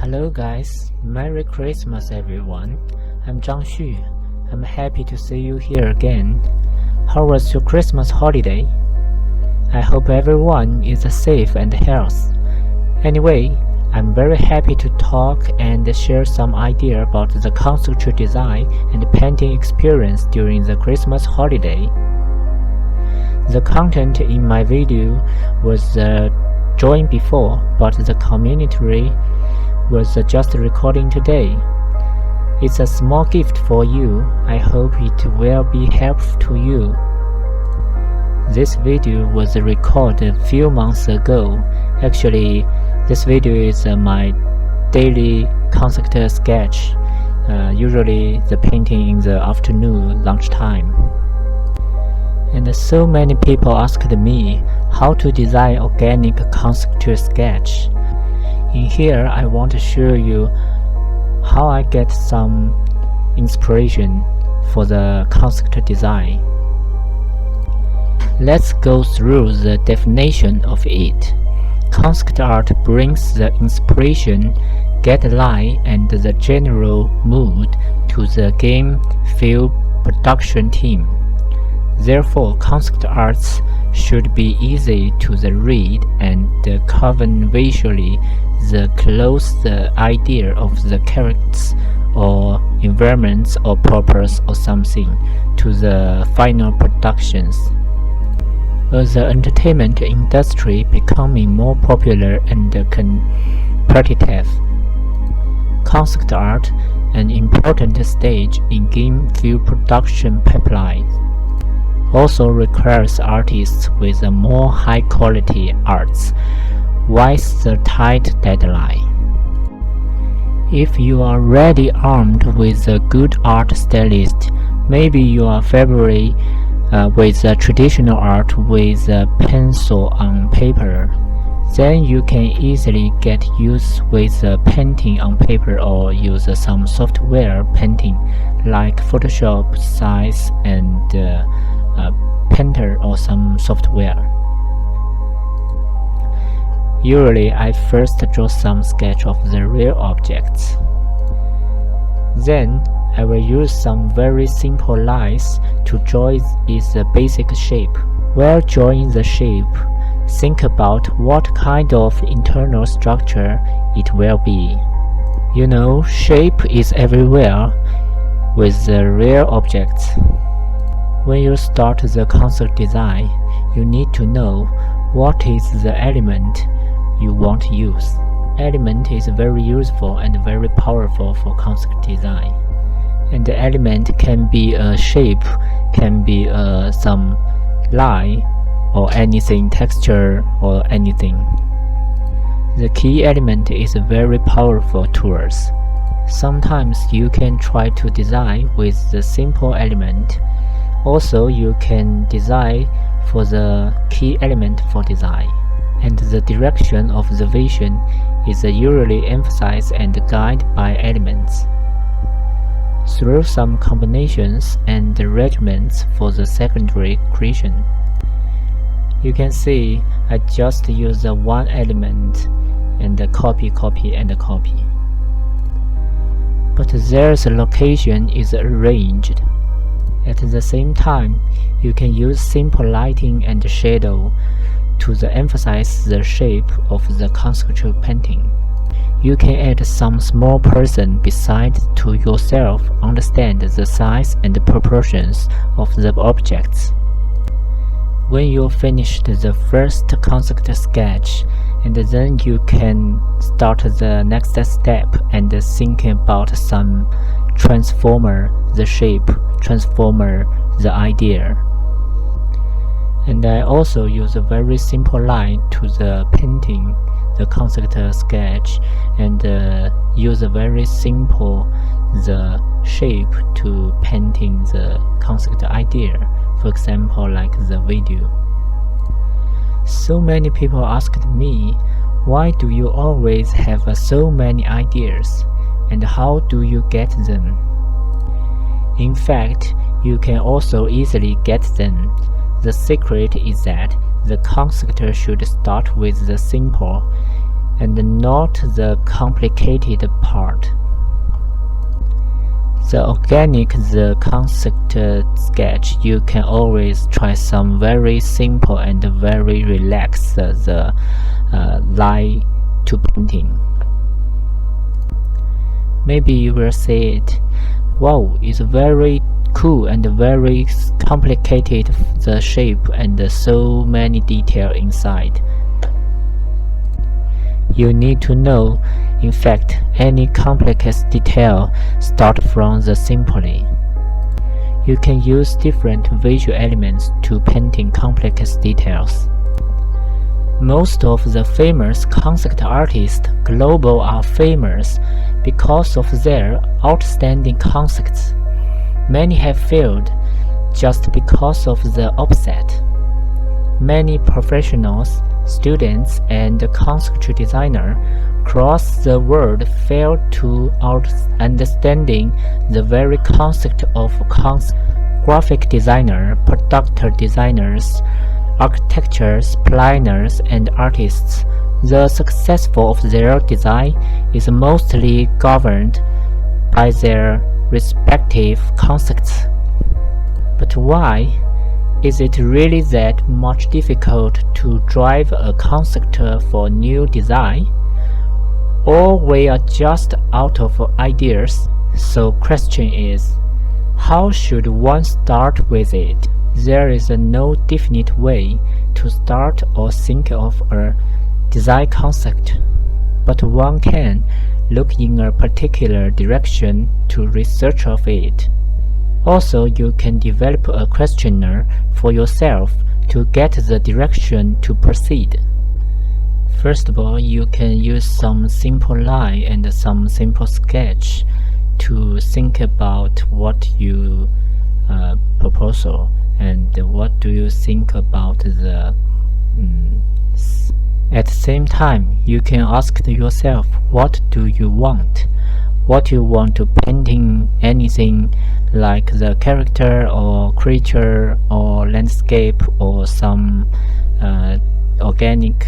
Hello guys, Merry Christmas everyone. I'm Zhang Xu. I'm happy to see you here again. How was your Christmas holiday? I hope everyone is safe and healthy. Anyway, I'm very happy to talk and share some idea about the conceptual design and painting experience during the Christmas holiday. The content in my video was joined before, but the commentary was just recording today. It's a small gift for you. I hope it will be helpful to you. This video was recorded a few months ago. Actually, this video is my daily conceptual sketch. Usually the painting in the afternoon, lunchtime. And so many people asked me how to design organic conceptual sketch. In here, I want to show you how I get some inspiration for the concept design. Let's go through the definition of it. Concept art brings the inspiration, guideline, and the general mood to the game film production team. Therefore, concept arts should be easy to read and convey visually the close idea of the characters or environments or purpose or something to the final productions. As the entertainment industry becoming more popular and competitive, concept art an important stage in game film production pipeline also requires artists with a more high-quality arts with a tight deadline. If you are already armed with a good art stylist, maybe you are familiar with traditional art with a pencil on paper, then you can easily get used with painting on paper or use some software painting like Photoshop, Size, and Painter or some software. Usually, I first draw some sketch of the real objects. Then, I will use some very simple lines to draw its basic shape. While drawing the shape, think about what kind of internal structure it will be. You know, shape is everywhere with the real objects. When you start the concept design, you need to know what is the element you want to use. Element is very useful and very powerful for concept design. And the element can be a shape, can be some line or anything, texture or anything. The key element is very powerful tools. Sometimes you can try to design with the simple element. Also, you can design for the key element for design, and the direction of the vision is usually emphasized and guided by elements. Through some combinations and arrangements for the secondary creation. You can see I just use one element and copy, and copy. But their location is arranged. At the same time, you can use simple lighting and shadow to emphasize the shape of the conceptual painting. You can add some small person beside to yourself understand the size and proportions of the objects. When you finished the first concept sketch, and then you can start the next step and think about some transformer the shape, transformer the idea. And I also use a very simple line to the painting, the concept sketch, and use a very simple the shape to painting the concept idea. For example, like the video. So many people asked me, why do you always have so many ideas, and how do you get them? In fact, you can also easily get them. The secret is that the concept should start with the simple and not the complicated part. The organic, the concept sketch, you can always try some very simple and very relaxed line to painting. Maybe you will say it, wow, it's very cool and very complicated, the shape and so many details inside. You need to know, in fact, any complex detail start from the simply. You can use different visual elements to painting complex details. Most of the famous concept artists global are famous because of their outstanding concepts. Many have failed just because of the opposite. Many professionals, students, and conceptual designers across the world fail to understanding the very concept of graphic designer, product designers, architects, planners, and artists. The success of their design is mostly governed by their respective concepts. But why is it really that much difficult to drive a concept for new design? Or we are just out of ideas? So question is, how should one start with it? There is no definite way to start or think of a design concept, but one can look in a particular direction to research of it. Also, you can develop a questionnaire for yourself to get the direction to proceed. First of all, you can use some simple line and some simple sketch to think about what you proposal and what do you think about the at the same time, you can ask yourself, what do you want? What you want to painting anything like the character or creature or landscape or some organic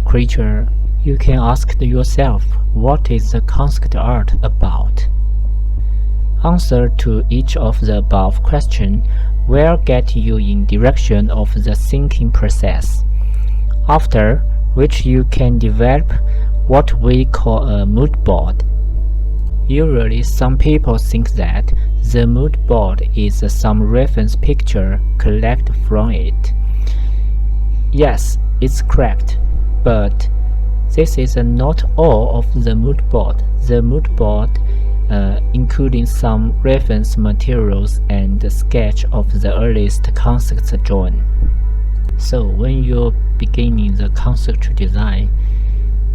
creature. You can ask yourself, what is the concept art about? Answer to each of the above questions will get you in direction of the thinking process, after which you can develop what we call a mood board. Usually some people think that the mood board is some reference picture collected from it. Yes, it's correct, but this is not all of the mood board. The mood board including some reference materials and a sketch of the earliest concepts drawn. So when you're beginning the conceptual design,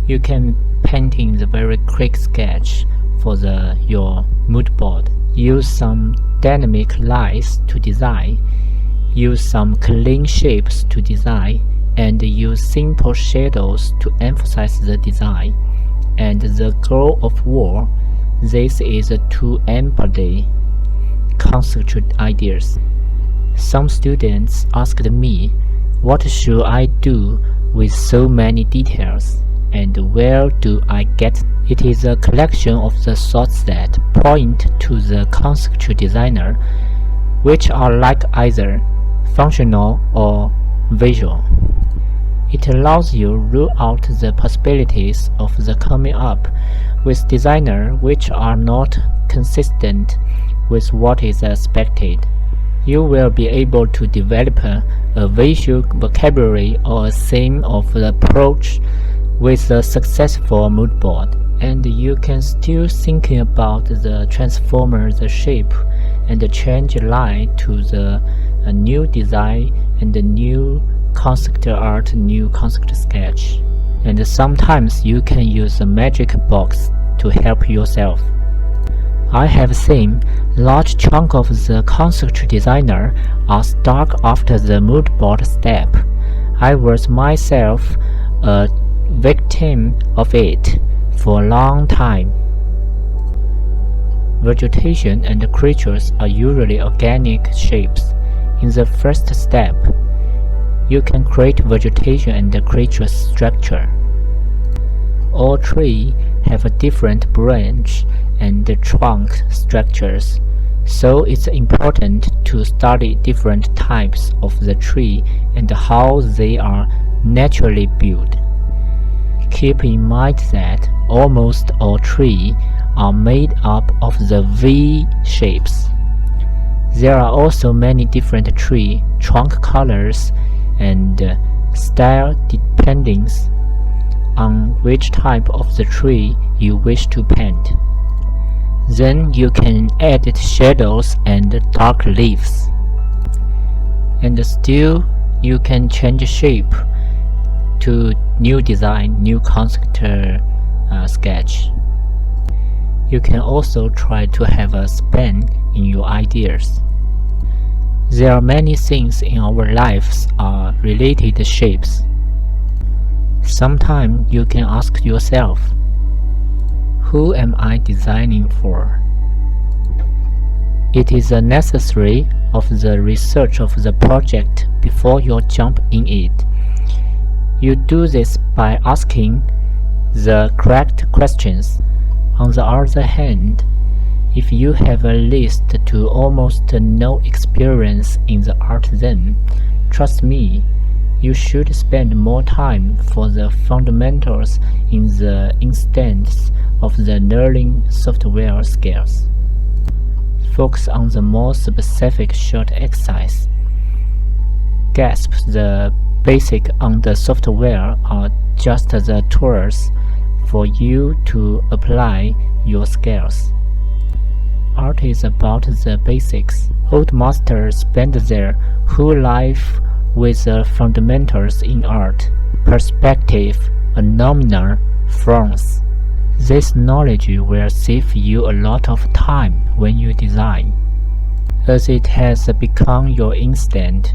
you can painting the very quick sketch for your mood board. Use some dynamic lines to design, use some clean shapes to design, and use simple shadows to emphasize the design. And the goal of war, this is to embody conceptual ideas. Some students asked me, what should I do with so many details, and where do I get? It is a collection of the thoughts that point to the conceptual designer, which are like either functional or visual. It allows you rule out the possibilities of the coming up with designer which are not consistent with what is expected. You will be able to develop a visual vocabulary or a theme of the approach with a successful mood board, and you can still thinking about the transformer, the shape, and the change line to the new design and the new concept art, new concept sketch. And sometimes you can use a magic box to help yourself. I have seen large chunk of the concept designer are stuck after the mood board step. I was myself a victim of it for a long time. Vegetation and creatures are usually organic shapes. In the first step, you can create vegetation and creature structure. all trees have a different branch and trunk structures, so it's important to study different types of the tree and how they are naturally built. Keep in mind that almost all trees are made up of the V shapes. There are also many different tree trunk colors and style depending on which type of the tree you wish to paint. Then you can add shadows and dark leaves. And still you can change shape to new design, new concept sketch. You can also try to have a span in your ideas. There are many things in our lives are related shapes. Sometimes you can ask yourself, who am I designing for? It is a necessary of the research of the project before you jump in it. You do this by asking the correct questions. On the other hand, if you have a list to almost no experience in the art, then, trust me, you should spend more time for the fundamentals in the instance of the learning software skills. Focus on the more specific short exercise. Grasp the basic on the software are just the tools for you to apply your skills. Art is about the basics. Old masters spent their whole life with the fundamentals in art: perspective, phenomena, forms. This knowledge will save you a lot of time when you design. As it has become your instinct,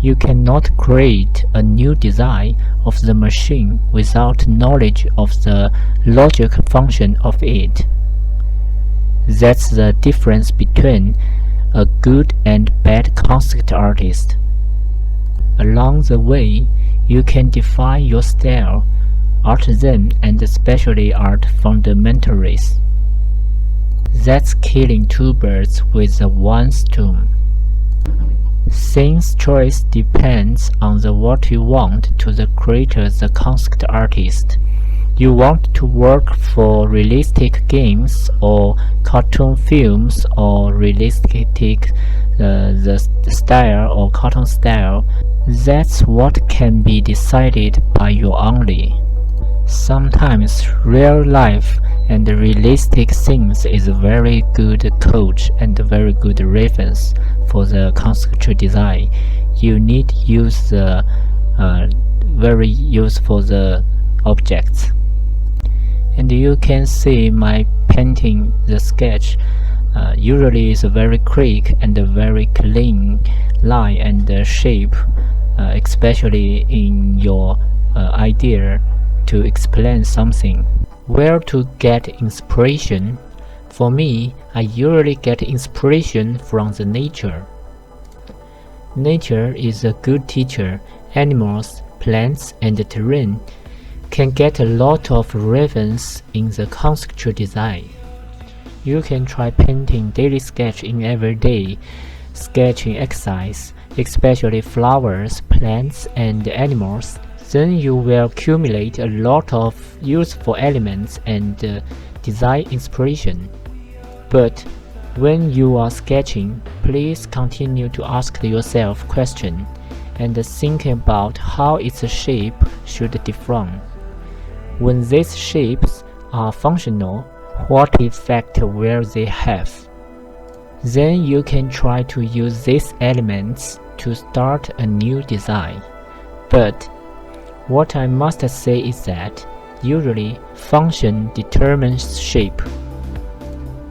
you cannot create a new design of the machine without knowledge of the logic function of it. That's the difference between a good and bad concept artist. Along the way, you can define your style, art zen, and especially art fundamentals. That's killing two birds with one stone. Since choice depends on what you want to the creator, the concept artist. You want to work for realistic games or cartoon films or realistic the style or cartoon style. That's what can be decided by you only. Sometimes real life and realistic things is a very good coach and a very good reference for the conceptual design. You need to use the very useful the objects. And you can see my painting the sketch usually is a very quick and a very clean line and shape, especially in your idea to explain something. Where to get inspiration? For me, I usually get inspiration from the nature. Nature is a good teacher. Animals, plants, and terrain can get a lot of reference in the conceptual design. You can try painting daily sketch in everyday sketching exercise, especially flowers, plants, and animals. Then you will accumulate a lot of useful elements and design inspiration. But when you are sketching, please continue to ask yourself questions and think about how its shape should differ. When these shapes are functional, what effect will they have? Then you can try to use these elements to start a new design. But what I must say is that usually function determines shape.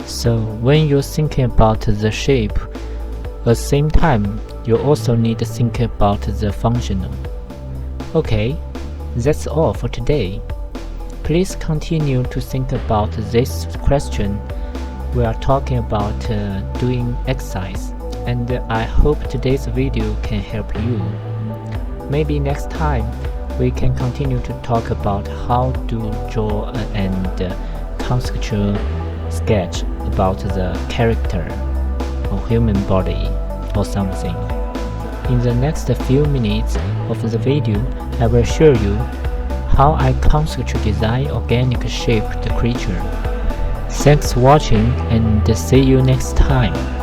So when you're thinking about the shape, at the same time you also need to think about the functional. Okay, that's all for today. Please continue to think about this question. We are talking about doing exercise, and I hope today's video can help you. Maybe next time we can continue to talk about how to draw and conceptual sketch about the character or human body or something. In the next few minutes of the video, I will show you how I conceptually design organic shaped creature. Thanks for watching and see you next time.